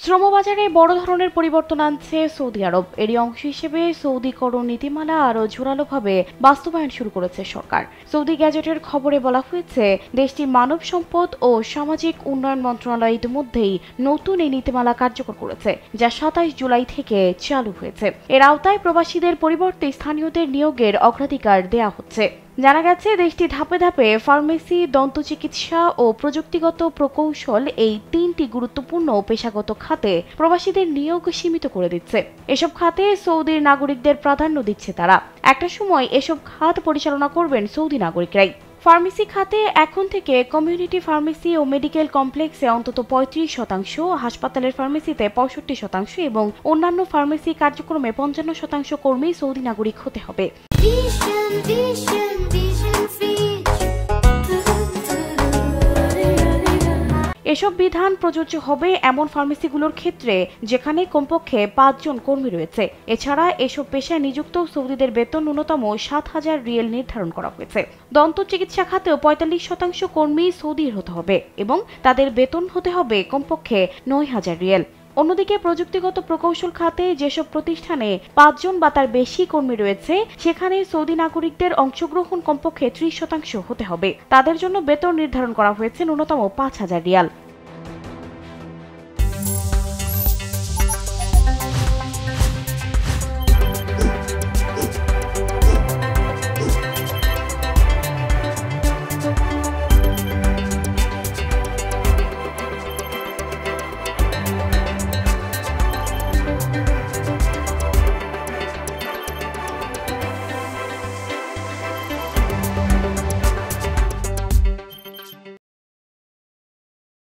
শ্রমবাজারে বড় ধরনের পরিবর্তন আনছে সৌদি আরব। এরই অংশ হিসেবে সৌদিকরণ নীতিমালা আরও জোরালোভাবে বাস্তবায়ন শুরু করেছে সরকার। সৌদি গ্যাজেটের খবরে বলা হয়েছে, দেশটির মানব সম্পদ ও সামাজিক উন্নয়ন মন্ত্রণালয় ইতিমধ্যেই নতুন এই নীতিমালা কার্যকর করেছে, যা ২৭ জুলাই থেকে চালু হয়েছে। এর আওতায় প্রবাসীদের পরিবর্তে স্থানীয়দের নিয়োগের অগ্রাধিকার দেয়া হচ্ছে। জানা গেছে, দেশটি ধাপে ধাপে ফার্মেসি, দন্তচিকিৎসা ও প্রযুক্তিগত প্রকৌশল এই তিনটি গুরুত্বপূর্ণ পেশাগত খাতে প্রবাসীদের নিয়োগ সীমিত করে দিচ্ছে। এসব খাতে সৌদির নাগরিকদের প্রাধান্য দিচ্ছে তারা। একটা সময় এসব খাত পরিচালনা করবেন সৌদি নাগরিকরাই। ফার্মেসি খাতে এখন থেকে কমিউনিটি ফার্মেসি ও মেডিকেল কমপ্লেক্সে অন্তত ৩৫%, হাসপাতালের ফার্মেসিতে ৬৫% এবং অন্যান্য ফার্মেসি কার্যক্রমে ৫৫% কর্মী সৌদি নাগরিক হতে হবে। এসব বিধান প্রযোজ্য হবে এমন ফার্মেসিগুলোর ক্ষেত্রে যেখানে কমপক্ষে ৫ জন কর্মী রয়েছে। এছাড়া এসব পেশায় নিযুক্ত সৌদিদের বেতন ন্যূনতম ৭,০০০ রিয়েল নির্ধারণ করা হয়েছে। দন্ত চিকিৎসা খাতেও ৪৫% কর্মী সৌদির হতে হবে এবং তাদের বেতন হতে হবে কমপক্ষে ৯,০০০ রিয়েল। অন্যদিকে প্রযুক্তিগত প্রকৌশল খাতে যেসব প্রতিষ্ঠানে ৫ জন বা তার বেশি কর্মী রয়েছে, সেখানে সৌদি নাগরিকদের অংশগ্রহণ কমপক্ষে ৩০% হতে হবে। তাদের জন্য বেতন নির্ধারণ করা হয়েছে ন্যূনতম ৫,০০০ রিয়াল।